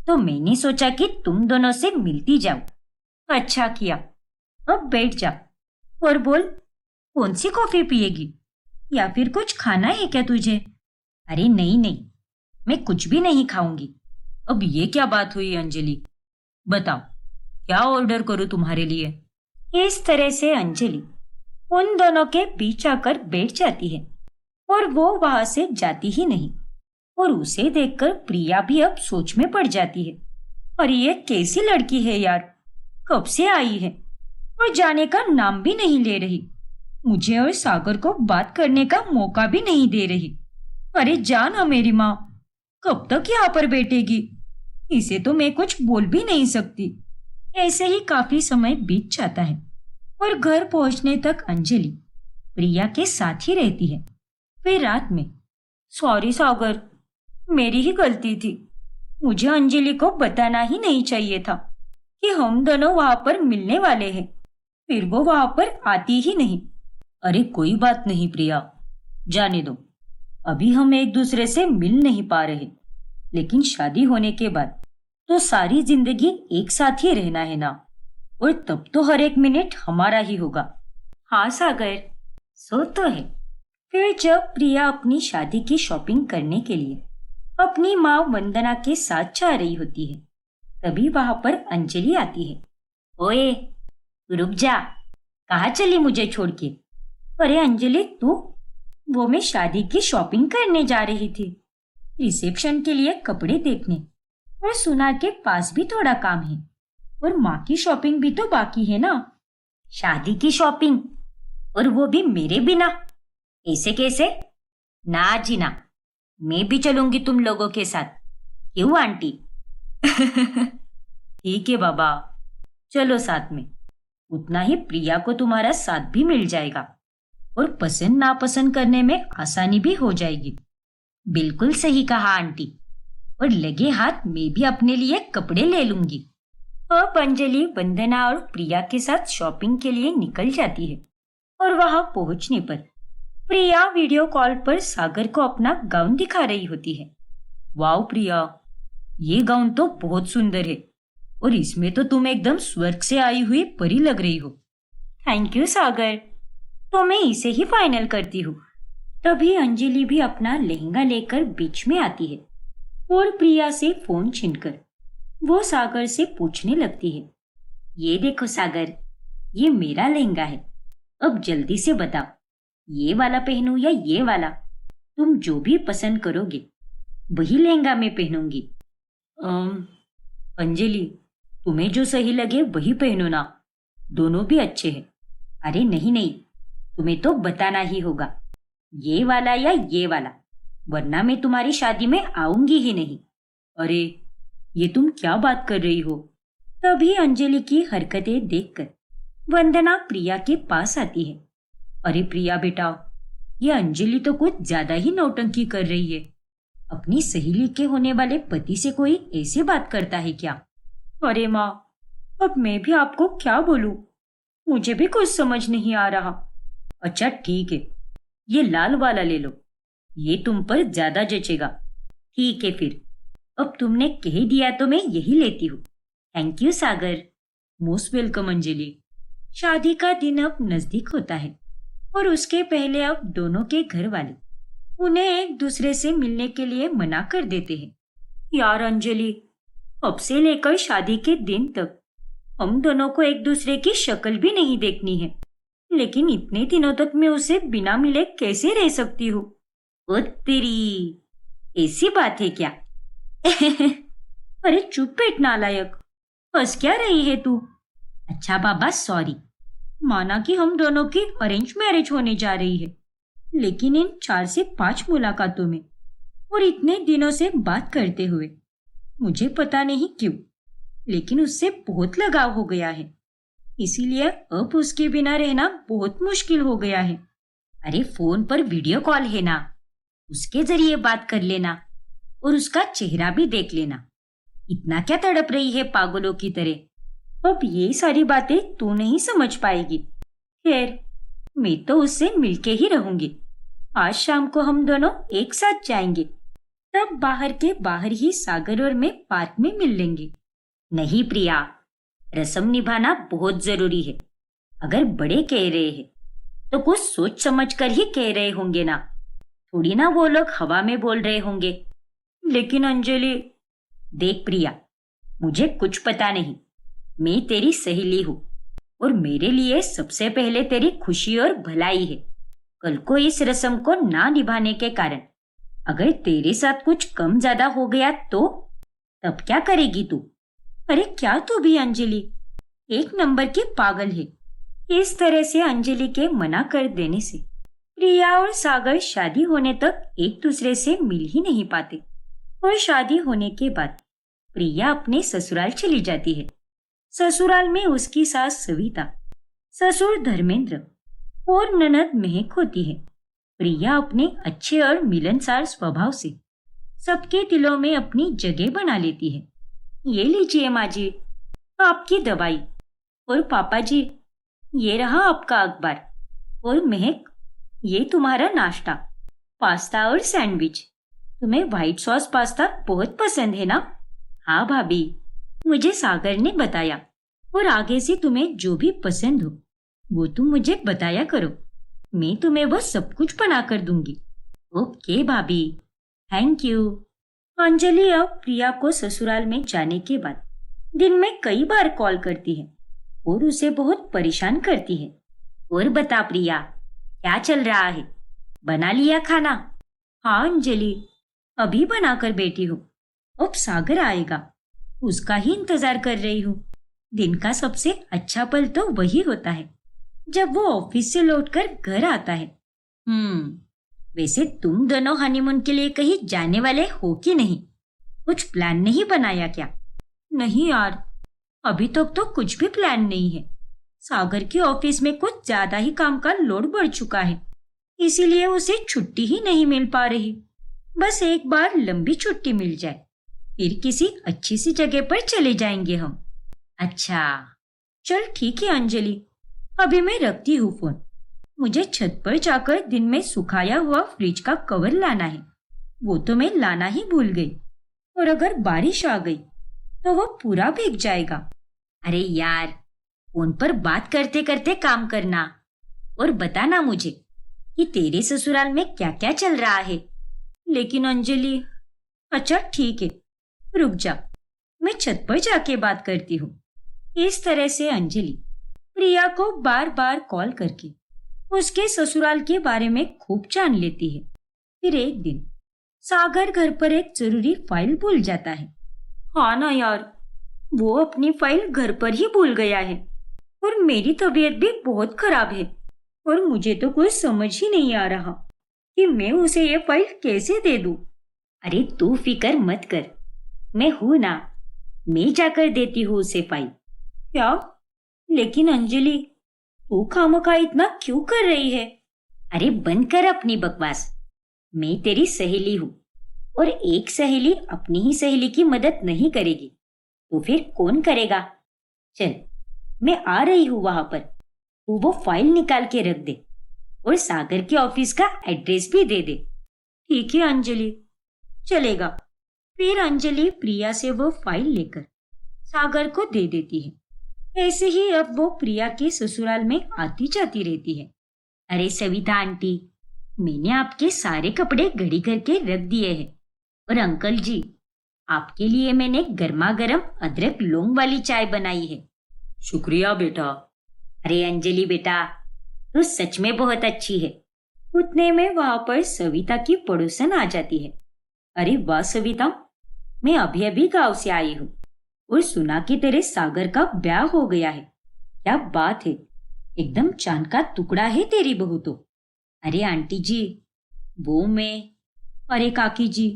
तो मैंने सोचा कि तुम दोनों से मिलती जाओ। अच्छा किया। अब बैठ जा और बोल, कौन सी कॉफी पिएगी या फिर कुछ खाना है क्या तुझे? अरे नहीं नहीं, मैं कुछ भी नहीं खाऊंगी। अब ये क्या बात हुई अंजलि, बताओ क्या ऑर्डर करूं तुम्हारे लिए? इस तरह से अंजलि उन दोनों के बीच आकर बैठ जाती है और वो वहां से जाती ही नहीं। और उसे देखकर प्रिया भी अब सोच में पड़ जाती है। और ये कैसी लड़की है यार, कब से आई है और जाने का नाम भी नहीं ले रही, मुझे और सागर को बात करने का मौका भी नहीं दे रही। अरे जाना मेरी माँ, कब तक यहाँ पर बैठेगी? इसे तो मैं कुछ बोल भी नहीं सकती। ऐसे ही काफी समय बीत जाता है और घर पहुंचने तक अंजलि प्रिया के साथ ही रहती है। फिर रात में, सॉरी सागर, मेरी ही गलती थी। मुझे अंजलि को बताना ही नहीं चाहिए था कि हम दोनों वहां पर मिलने वाले हैं। फिर वो वहां पर आती ही नहीं। अरे कोई बात नहीं प्रिया, जाने दो। अभी हम एक दूसरे से मिल नहीं पा रहे, लेकिन शादी होने के बाद तो सारी जिंदगी एक साथ ही रहना है ना, और तब तो हर एक मिनट हमारा ही होगा। हाँ सागर, सो तो है। फिर जब प्रिया अपनी शादी की शॉपिंग करने के लिए अपनी माँ वंदना के साथ जा रही होती है, तभी वहां पर अंजलि आती है। ओए रुक जा, कहाँ चली मुझे छोड़ के? अरे अंजलि तू? वो मैं शादी की शॉपिंग करने जा रही थी, रिसेप्शन के लिए कपड़े देखने, और सुनार के पास भी थोड़ा काम है, और माँ की शॉपिंग भी तो बाकी है ना। शादी की शॉपिंग, और वो भी मेरे बिना? ऐसे कैसे? ना जी ना, मैं भी चलूंगी तुम लोगों के साथ। क्यों आंटी? ठीक है बाबा, चलो साथ में। उतना ही प्रिया को तुम्हारा साथ भी मिल जाएगा और पसंद नापसंद करने में आसानी भी हो जाएगी। बिल्कुल सही कहा आंटी, और लगे हाथ मैं भी अपने लिए कपड़े ले लूंगी। अब अंजलि वंदना और प्रिया के साथ शॉपिंग के लिए निकल जाती है और वहां पहुंचने पर प्रिया वीडियो कॉल पर सागर को अपना गाउन दिखा रही होती है। वाह प्रिया, ये गाउन तो बहुत सुंदर है, और इसमें तो तुम एकदम स्वर्ग से आई हुई परी लग रही हो। थैंक यू सागर, तो मैं इसे ही फाइनल करती हूँ। तभी अंजलि भी अपना लहंगा लेकर बीच में आती है और प्रिया से फोन छीनकर वो सागर से पूछने लगती है, ये देखो सागर, ये मेरा लहंगा है, अब जल्दी से बताओ, ये वाला पहनूं या ये वाला? तुम जो भी पसंद करोगे वही लहंगा मैं पहनूंगी। अंजलि, तुम्हें जो सही लगे वही पहनो ना, दोनों भी अच्छे हैं। अरे नहीं नहीं, तुम्हें तो बताना ही होगा, ये वाला या ये वाला, वरना मैं तुम्हारी शादी में आऊंगी ही नहीं। अरे ये तुम क्या बात कर रही हो? तभी अंजलि की हरकतें देखकर वंदना प्रिया के पास आती है। अरे प्रिया बेटा, ये अंजलि तो कुछ ज्यादा ही नौटंकी कर रही है। अपनी सहेली के होने वाले पति से कोई ऐसी बात करता है क्या? अरे माँ, अब मैं भी आपको क्या बोलूं, मुझे भी कुछ समझ नहीं आ रहा। अच्छा ठीक है, ये लाल वाला ले लो, ये तुम पर ज्यादा जचेगा। ठीक है फिर, अब तुमने कह दिया तो मैं यही लेती हूँ। Thank you Sagar. Most welcome Anjali. शादी का दिन अब नजदीक होता है और उसके पहले अब दोनों के घर वाले उन्हें एक दूसरे से मिलने के लिए मना कर देते हैं। यार अंजलि, अब से लेकर शादी के दिन तक हम दोनों को एक दूसरे की शक्ल भी नहीं देखनी है, लेकिन इतने दिनों तक मैं उसे बिना मिले कैसे रह सकती हूँ? ओ तेरी, ऐसी बात है क्या? अरे चुप बैठ नालायक, हंस क्या रही है तू? अच्छा बाबा सॉरी, माना कि हम दोनों की अरेंज मैरिज होने जा रही है, लेकिन इन 4 से 5 मुलाकातों में और इतने दिनों से बात करते हुए। मुझे पता नहीं क्यों, लेकिन उससे बहुत लगाव हो गया है। इसीलिए अब उसके बिना रहना बहुत मुश्किल हो गया है। अरे फोन पर वीडियो कॉल है ना, उसके जरिए बात कर लेना और उसका चेहरा भी देख लेना। इतना क्या तड़प रही है पागलों की तरह? अब ये सारी बातें तू नहीं समझ पाएगी। खैर, मैं तो उससे मिलके ही रहूंगी। आज शाम को हम दोनों एक साथ जाएंगे। तब बाहर के बाहर ही सागर और मैं पार्क में मिल लेंगे। नहीं प्रिया, रस्म निभाना बहुत जरूरी है। अगर बड़े कह रहे हैं तो कुछ सोच समझ कर ही कह रहे होंगे ना। थोड़ी ना वो लोग हवा में बोल रहे होंगे। लेकिन अंजलि, देख प्रिया, मुझे कुछ पता नहीं। मैं तेरी सहेली हूँ और मेरे लिए सबसे पहले तेरी खुशी और भलाई है। कल को इस रस्म को ना निभाने के कारण अगर तेरे साथ कुछ कम ज्यादा हो गया तो तब क्या करेगी तू? अरे क्या तू भी अंजलि एक नंबर की पागल है। इस तरह से अंजलि के मना कर देने से प्रिया और सागर शादी होने तक एक दूसरे से मिल ही नहीं पाते। और शादी होने के बाद प्रिया अपने ससुराल चली जाती है। ससुराल में उसकी सास सविता, ससुर धर्मेंद्र और ननद महक होती है। प्रिया अपने अच्छे और मिलनसार स्वभाव से सबके दिलों में अपनी जगह बना लेती है। ये लीजिए माँ जी, आपकी दवाई। और पापा जी, ये रहा आपका अखबार। और महक, ये तुम्हारा नाश्ता, पास्ता और सैंडविच। तुम्हें व्हाइट सॉस पास्ता बहुत पसंद है ना? हाँ भाभी, मुझे सागर ने बताया। और आगे से तुम्हें जो भी पसंद हो वो तुम मुझे बताया करो। मैं तुम्हें वो सब कुछ बना कर दूंगी। ओके भाभी, थैंक यू। अंजलि अब प्रिया को ससुराल में जाने के बाद दिन में कई बार कॉल करती है और उसे बहुत परेशान करती है। और बता प्रिया, क्या चल रहा है? बना लिया खाना? हाँ अंजलि, अभी बनाकर बैठी हूँ। अब सागर आएगा, उसका ही इंतजार कर रही हूँ। दिन का सबसे अच्छा पल तो वही होता है जब वो ऑफिस से लौटकर घर आता है। वैसे तुम दोनों हनीमून के लिए कहीं जाने वाले हो कि नहीं? कुछ प्लान नहीं बनाया क्या? नहीं यार, अभी तक तो कुछ भी प्लान नहीं है। सागर के ऑफिस में कुछ ज्यादा ही काम का लोड बढ़ चुका है, इसीलिए उसे छुट्टी ही नहीं मिल पा रही। बस एक बार लंबी छुट्टी मिल जाए, फिर किसी अच्छी सी जगह पर चले जाएंगे हम। अच्छा, चल ठीक है अंजलि, अभी मैं रखती हूँ फोन। मुझे छत पर जाकर दिन में सुखाया हुआ फ्रिज का कवर लाना है। वो तो मैं लाना ही भूल गई। और अगर बारिश आ गई तो वो पूरा भीग जाएगा। अरे यार, फोन पर बात करते करते काम करना। और बताना मुझे कि तेरे ससुराल में क्या क्या चल रहा है। लेकिन अंजलि, अच्छा ठीक है, रुक जा, मैं छत पर जाके बात करती हूँ। इस तरह से अंजलि प्रिया को बार बार कॉल करके उसके ससुराल के बारे में खूब जान लेती है। फिर एक दिन सागर घर पर एक जरूरी फाइल भूल जाता है। हाँ ना यार, वो अपनी फाइल घर पर ही भूल गया है। और मेरी तबीयत भी बहुत खराब है और मुझे तो कुछ समझ ही नहीं आ रहा कि मैं उसे ये फाइल कैसे दे दूं। अरे तू फिक्र मत कर, मैं हूं ना, मैं जाकर देती हूँ उसे फाइल। क्या? लेकिन अंजलि, तू खामखा इतना क्यों कर रही है? अरे बंद कर अपनी बकवास। मैं तेरी सहेली हूँ और एक सहेली अपनी ही सहेली की मदद नहीं करेगी तो फिर कौन करेगा? चल, मैं आ रही हूँ वहां पर। तू वो फाइल निकाल के रख दे और सागर के ऑफिस का एड्रेस भी दे दे। ठीक है अंजलि, चलेगा। फिर अंजलि प्रिया से वो फाइल लेकर सागर को दे देती है। ऐसे ही अब वो प्रिया के ससुराल में आती जाती रहती है। अरे सविता आंटी, मैंने आपके सारे कपड़े घड़ी करके रख दिए हैं। और अंकल जी, आपके लिए मैंने गर्मा गर्म अदरक लौंग वाली चाय बनाई है। शुक्रिया बेटा। अरे अंजलि बेटा, तू सच में बहुत अच्छी है। उतने में वहां पर सविता की पड़ोसन आ जाती है। अरे वाह सविता, मैं अभी अभी गांव से आई हूँ और सुना कि तेरे सागर का ब्याह हो गया है। क्या बात है, एकदम चांद का टुकड़ा है तेरी बहू तो। अरे आंटी जी, वो मैं अरे काकी जी,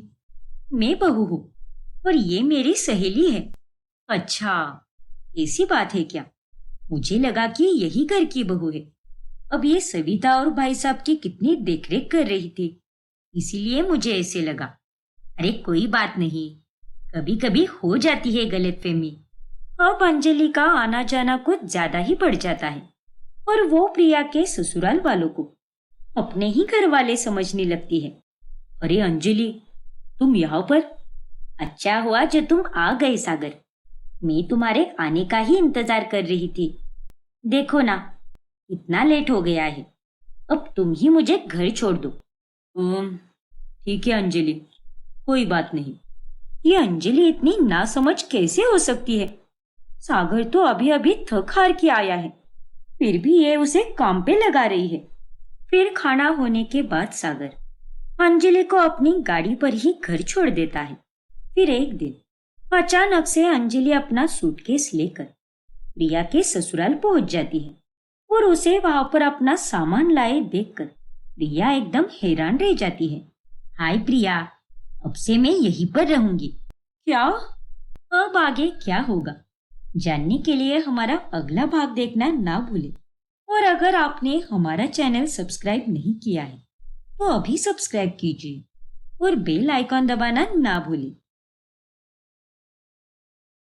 मैं बहू हूँ और ये मेरी सहेली है। अच्छा, ऐसी बात है क्या? मुझे लगा कि यही घर की बहू है। अब ये सविता और भाई साहब की कितनी देखरेख कर रही थी, इसीलिए मुझे ऐसे लगा। अरे कोई बात नहीं, कभी कभी हो जाती है गलतफहमी। अब अंजलि का आना जाना कुछ ज्यादा ही बढ़ जाता है और वो प्रिया के ससुराल वालों को अपने ही घर वाले समझने लगती है। अरे अंजलि, तुम यहाँ पर? अच्छा हुआ जो तुम आ गए सागर। मैं तुम्हारे आने का ही इंतजार कर रही थी। देखो ना, इतना लेट हो गया है। अब तुम ही मुझे घर छोड़ दो। ठीक है अंजलि, कोई बात नहीं। ये अंजलि इतनी नासमझ कैसे हो सकती है? सागर तो अभी अभी थक हार के आया है, फिर भी ये उसे काम पे लगा रही है। फिर खाना होने के बाद सागर अंजलि को अपनी गाड़ी पर ही घर छोड़ देता है। फिर एक दिन अचानक से अंजलि अपना सूटकेस लेकर प्रिया के ससुराल पहुंच जाती है और उसे वहां पर अपना सामान लाए देखकर प्रिया एकदम हैरान रह जाती है। हाय प्रिया, अब से मैं यहीं पर रहूंगी। क्या? अब आगे क्या होगा जानने के लिए हमारा अगला भाग देखना ना भूलें। और अगर आपने हमारा चैनल सब्सक्राइब नहीं किया है तो अभी सब्सक्राइब कीजिए और बेल आइकॉन दबाना ना भूलें